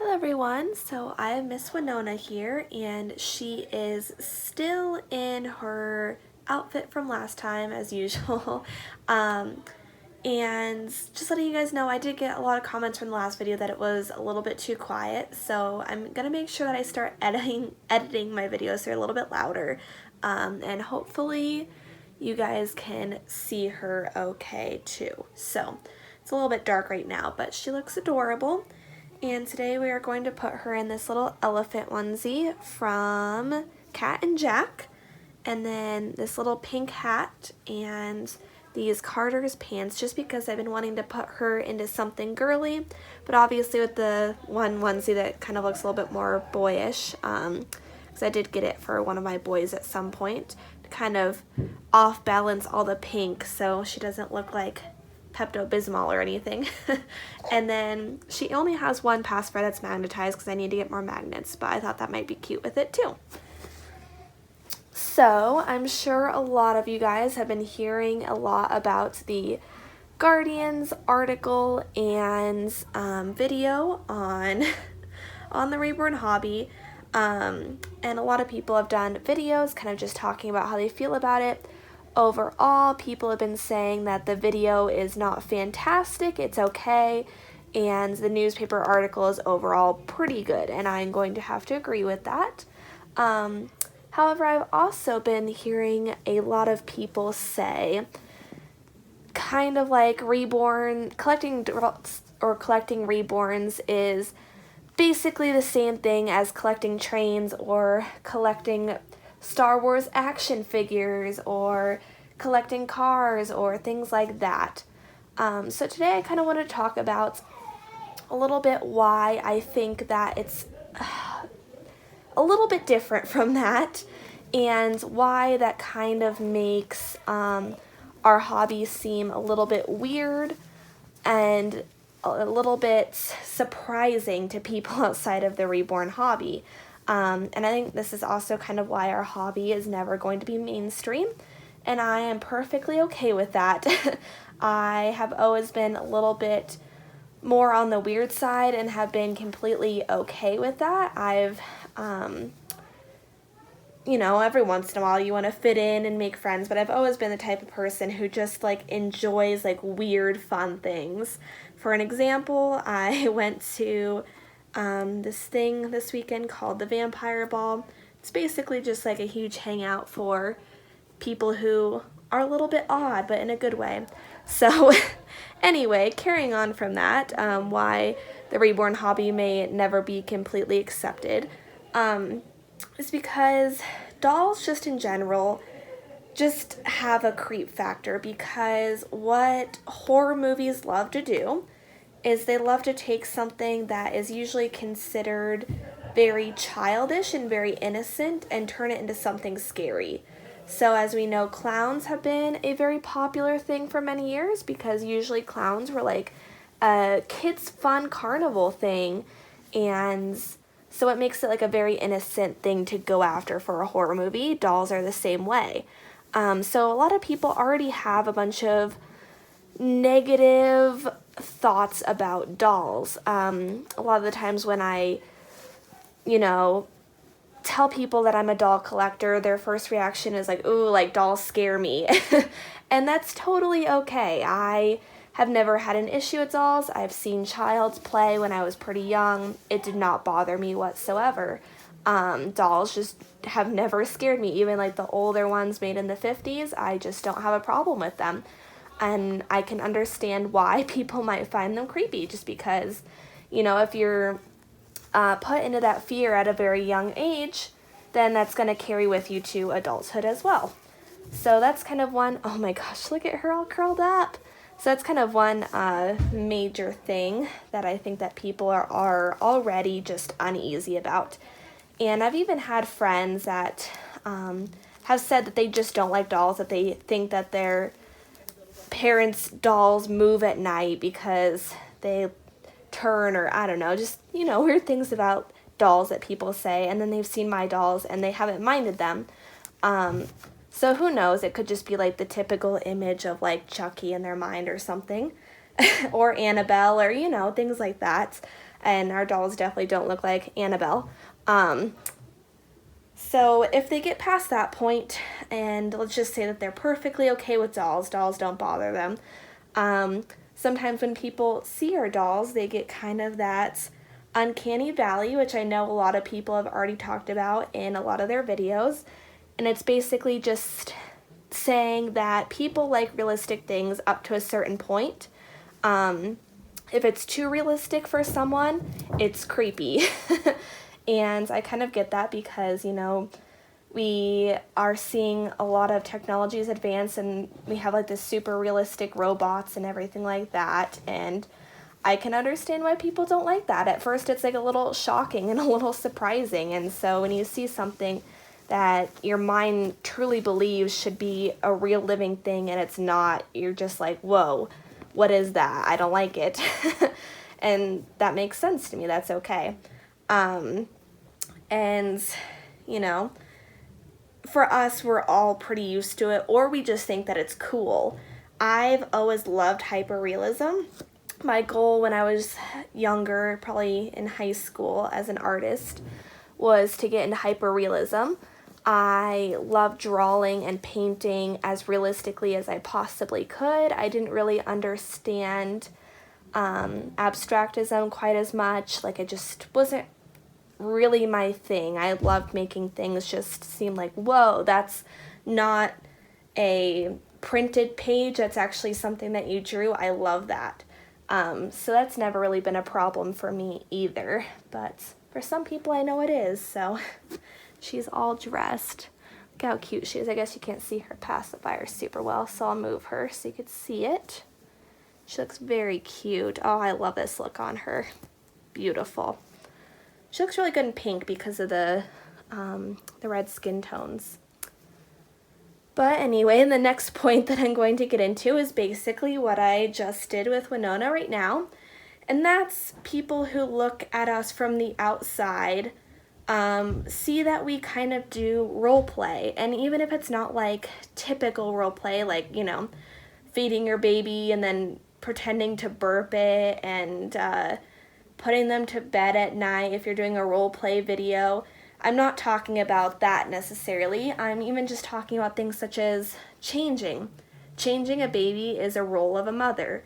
Hello everyone, so I have Miss Winona here and she is still in her outfit from last time as usual. And just letting you guys know, I did get a lot of comments from the last video that it was a little bit too quiet, so I'm gonna make sure that I start editing my videos so they're a little bit louder, and hopefully you guys can see her okay too. So it's a little bit dark right now, but she looks adorable. And today we are going to put her in this little elephant onesie from Cat and Jack, and then this little pink hat and these Carter's pants, just because I've been wanting to put her into something girly, but obviously with the one onesie that kind of looks a little bit more boyish, because I did get it for one of my boys at some point to kind of off balance all the pink so she doesn't look like Pepto-Bismol or anything. And then she only has one pacifier that's magnetized because I need to get more magnets, but I thought that might be cute with it too. So I'm sure a lot of you guys have been hearing a lot about the Guardians article and video on the reborn hobby, and a lot of people have done videos kind of just talking about how they feel about it. Overall, people have been saying that the video is not fantastic, it's okay, and the newspaper article is overall pretty good, and I'm going to have to agree with that. However, I've also been hearing a lot of people say, kind of like collecting reborns is basically the same thing as collecting trains or collecting Star Wars action figures or collecting cars or things like that. So today I kind of want to talk about a little bit why I think that it's a little bit different from that, and why that kind of makes our hobby seem a little bit weird and a little bit surprising to people outside of the reborn hobby. And I think this is also kind of why our hobby is never going to be mainstream, and I am perfectly okay with that. I have always been a little bit more on the weird side and have been completely okay with that. I've, every once in a while you want to fit in and make friends, but I've always been the type of person who just enjoys weird fun things. For an example, I went to this thing this weekend called the Vampire Ball. It's basically just a huge hangout for people who are a little bit odd, but in a good way. So anyway, carrying on from that, why the reborn hobby may never be completely accepted, is because dolls just in general just have a creep factor, because what horror movies love to do is they love to take something that is usually considered very childish and very innocent and turn it into something scary. So as we know, clowns have been a very popular thing for many years, because usually clowns were a kids' fun carnival thing, and so it makes it a very innocent thing to go after for a horror movie. Dolls are the same way. So a lot of people already have a bunch of negative thoughts about dolls. A lot of the times when I, tell people that I'm a doll collector, their first reaction is ooh, dolls scare me. And that's totally okay. I have never had an issue with dolls. I've seen child's play when I was pretty young. It did not bother me whatsoever. Dolls just have never scared me. Even the older ones made in the 50s, I just don't have a problem with them. And I can understand why people might find them creepy, just because, if you're put into that fear at a very young age, then that's going to carry with you to adulthood as well. So that's kind of one, oh my gosh, look at her all curled up. So that's kind of one major thing that I think that people are already just uneasy about. And I've even had friends that have said that they just don't like dolls, that they think that their parents' dolls move at night because they turn, or I don't know, just, weird things about dolls that people say, and then they've seen my dolls and they haven't minded them. So who knows, it could just be the typical image of Chucky in their mind or something, or Annabelle, or, things like that. and our dolls definitely don't look like Annabelle. So if they get past that point, and let's just say that they're perfectly okay with dolls don't bother them. Sometimes when people see our dolls, they get kind of that uncanny valley, which I know a lot of people have already talked about in a lot of their videos. And it's basically just saying that people like realistic things up to a certain point. If it's too realistic for someone, it's creepy. And I kind of get that because, you know, we are seeing a lot of technologies advance, and we have like this super realistic robots and everything like that. And I can understand why people don't like that. At first, it's like a little shocking and a little surprising. And so when you see something that your mind truly believes should be a real living thing and it's not, you're just like, whoa, what is that? I don't like it. And that makes sense to me. That's okay. And, you know, for us, we're all pretty used to it, or we just think that it's cool. I've always loved hyperrealism. My goal when I was younger, probably in high school as an artist, was to get into hyperrealism. I loved drawing and painting as realistically as I possibly could. I didn't really understand abstractism quite as much. Like, it just wasn't really my thing. I loved making things just seem like, whoa, that's not a printed page, that's actually something that you drew. I love that. So that's never really been a problem for me either, but for some people I know it is. So she's all dressed. Look how cute she is. I guess you can't see her pacifier super well, so I'll move her so you could see it. She looks very cute. Oh, I love this look on her. Beautiful. She looks really good in pink because of the red skin tones. But anyway, the next point that I'm going to get into is basically what I just did with Winona right now. And that's people who look at us from the outside, see that we kind of do role play. And even if it's not like typical role play, like, you know, feeding your baby and then pretending to burp it and putting them to bed at night if you're doing a role play video. I'm not talking about that necessarily. I'm even just talking about things such as changing. Changing a baby is a role of a mother.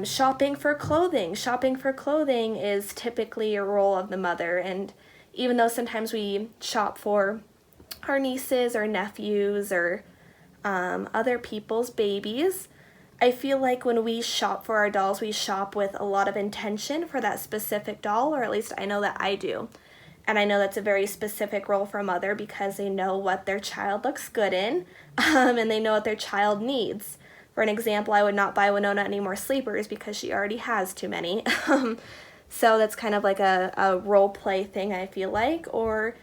Shopping for clothing. Shopping for clothing is typically a role of the mother. And even though sometimes we shop for our nieces or nephews or other people's babies, I feel like when we shop for our dolls, we shop with a lot of intention for that specific doll, or at least I know that I do. And I know that's a very specific role for a mother because they know what their child looks good in, and they know what their child needs. For an example, I would not buy Winona any more sleepers because she already has too many. So that's kind of like a role play thing, I feel like. Or,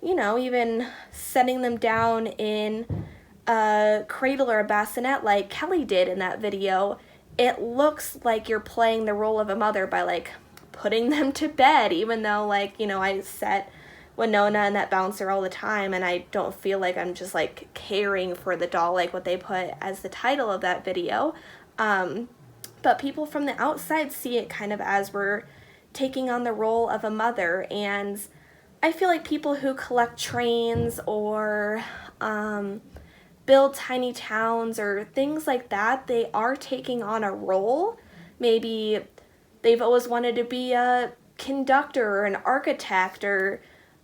you know, even setting them down in a cradle or a bassinet like Kelly did in that video. It looks like you're playing the role of a mother by like putting them to bed, even though, like, you know, I set Winona and that bouncer all the time and I don't feel like I'm just like caring for the doll like what they put as the title of that video. But people from the outside see it kind of as we're taking on the role of a mother. And I feel like people who collect trains or build tiny towns or things like that, they are taking on a role. Maybe they've always wanted to be a conductor or an architect or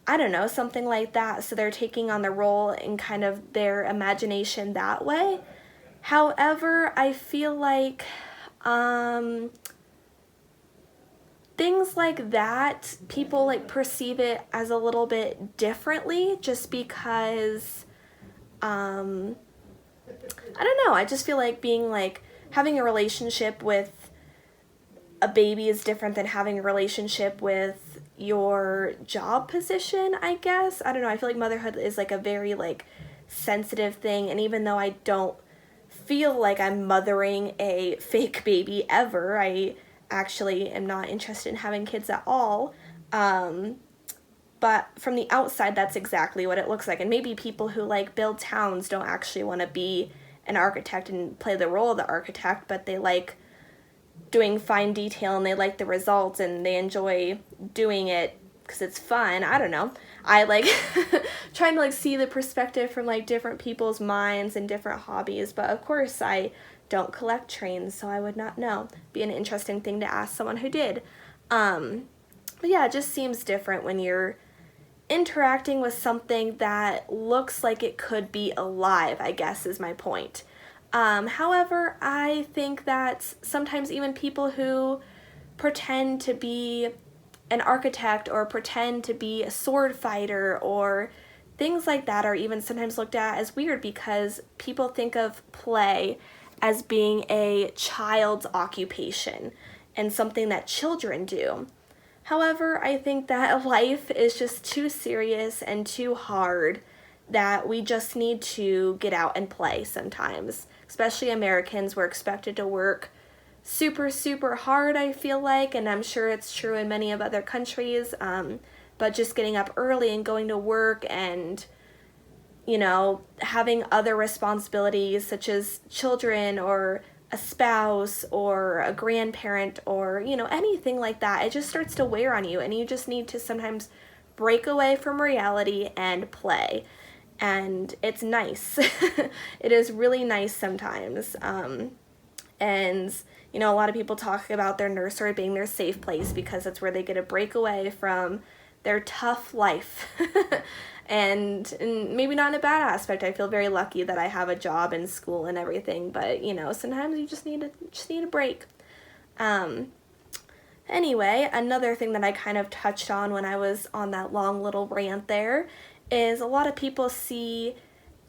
I don't know, something like that. So they're taking on the role in kind of their imagination that way. However, I feel like things like that, people like perceive it as a little bit differently just because I don't know, I just feel like being like having a relationship with a baby is different than having a relationship with your job position, I guess. I don't know, I feel like motherhood is like a very like sensitive thing, and even though I don't feel like I'm mothering a fake baby ever, I actually am not interested in having kids at all. But from the outside, that's exactly what it looks like. And maybe people who like build towns don't actually want to be an architect and play the role of the architect, but they like doing fine detail and they like the results and they enjoy doing it because it's fun. I don't know. I like trying to like see the perspective from like different people's minds and different hobbies. But of course I don't collect trains, so I would not know. Be an interesting thing to ask someone who did. But yeah, it just seems different when you're interacting with something that looks like it could be alive, I guess is my point. However, I think that sometimes even people who pretend to be an architect or pretend to be a sword fighter or things like that are even sometimes looked at as weird because people think of play as being a child's occupation and something that children do. However, I think that life is just too serious and too hard that we just need to get out and play sometimes. Especially Americans, we're expected to work super, super hard, I feel like, and I'm sure it's true in many of other countries, but just getting up early and going to work and, you know, having other responsibilities such as children or a spouse or a grandparent or, you know, anything like that, it just starts to wear on you and you just need to sometimes break away from reality and play. And it's nice. It is really nice sometimes. And, you know, a lot of people talk about their nursery being their safe place because it's where they get a break away from their tough life. and maybe not in a bad aspect. I feel very lucky that I have a job and school and everything, but, you know, sometimes you just need a break. Anyway, another thing that I kind of touched on when I was on that long little rant there is a lot of people see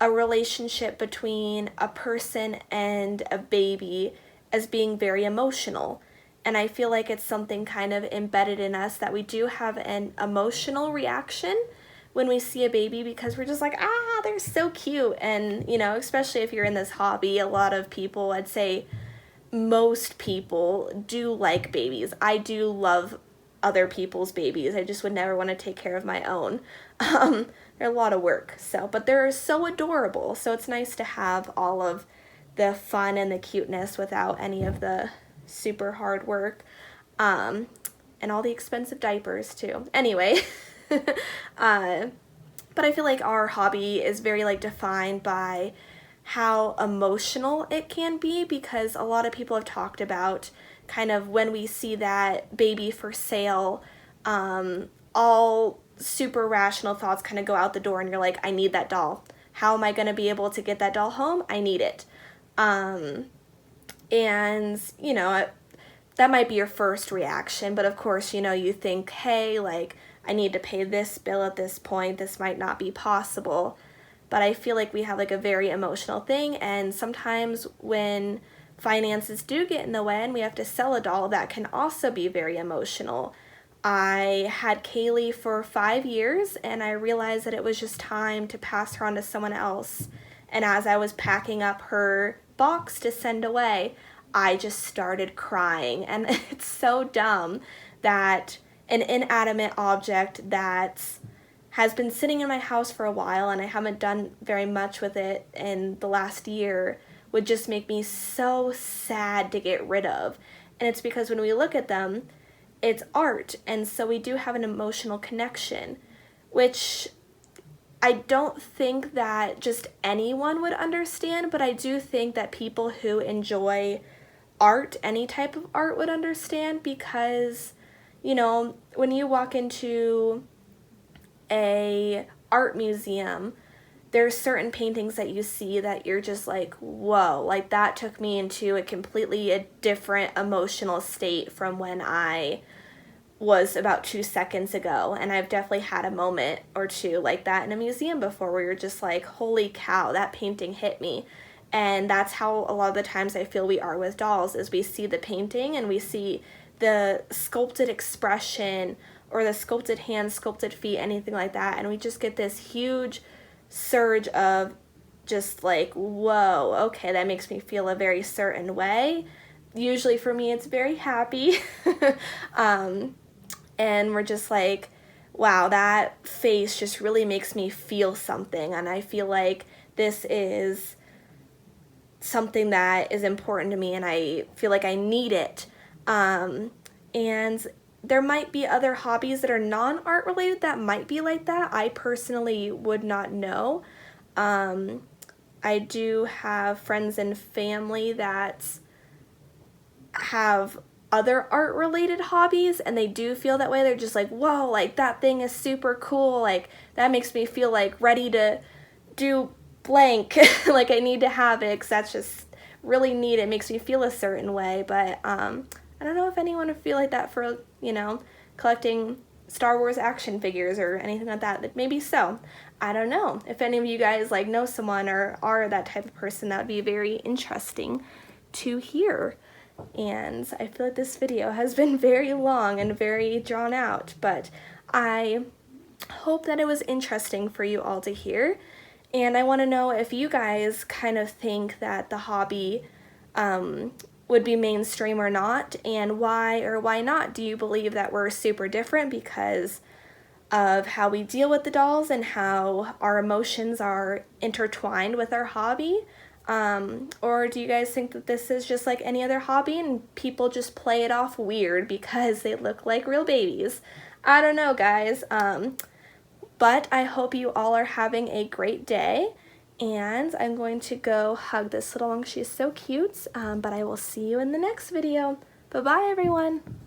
a relationship between a person and a baby as being very emotional. And I feel like it's something kind of embedded in us that we do have an emotional reaction when we see a baby because we're just like, they're so cute. And, you know, especially if you're in this hobby, a lot of people, I'd say most people do like babies. I do love other people's babies. I just would never want to take care of my own. They're a lot of work, but they're so adorable. So it's nice to have all of the fun and the cuteness without any of the super hard work, and all the expensive diapers too. Anyway, but I feel like our hobby is very like defined by how emotional it can be because a lot of people have talked about kind of when we see that baby for sale, all super rational thoughts kind of go out the door and you're like, I need that doll. How am I going to be able to get that doll home? I need it. And, you know, that might be your first reaction, but of course, you know, you think, hey, like, I need to pay this bill at this point. This might not be possible. But I feel like we have like a very emotional thing, and sometimes when finances do get in the way and we have to sell a doll, that can also be very emotional. I had Kaylee for 5 years and I realized that it was just time to pass her on to someone else. And as I was packing up her box to send away, I just started crying. And it's so dumb that an inanimate object that has been sitting in my house for a while and I haven't done very much with it in the last year would just make me so sad to get rid of. And it's because when we look at them, it's art, and so we do have an emotional connection, which I don't think that just anyone would understand, but I do think that people who enjoy art, any type of art, would understand because, you know, when you walk into a art museum, there's certain paintings that you see that you're just like, whoa, like that took me into a different emotional state from when I was about 2 seconds ago. And I've definitely had a moment or two like that in a museum before where you're just like, holy cow, that painting hit me. And that's how a lot of the times I feel we are with dolls, is we see the painting and we see the sculpted expression or the sculpted hands, sculpted feet, anything like that, and we just get this huge surge of just like, whoa, okay, that makes me feel a very certain way. Usually for me, it's very happy. And we're just like, wow, that face just really makes me feel something, and I feel like this is something that is important to me, and I feel like I need it. And there might be other hobbies that are non-art related that might be like that. I personally would not know. I do have friends and family that have other art related hobbies and they do feel that way. They're just like, whoa, like that thing is super cool, like that makes me feel like ready to do blank. Like I need to have it because that's just really neat. It makes me feel a certain way. But I don't know if anyone would feel like that for, you know, collecting Star Wars action figures or anything like that. Maybe so. I don't know. If any of you guys like know someone or are that type of person, that would be very interesting to hear. And I feel like this video has been very long and very drawn out, but I hope that it was interesting for you all to hear. And I want to know if you guys kind of think that the hobby would be mainstream or not, and why or why not. Do you believe that we're super different because of how we deal with the dolls and how our emotions are intertwined with our hobby? Or do you guys think that this is just like any other hobby and people just play it off weird because they look like real babies? I don't know, guys. But I hope you all are having a great day, and I'm going to go hug this little one. She's so cute, but I will see you in the next video. Bye-bye, everyone.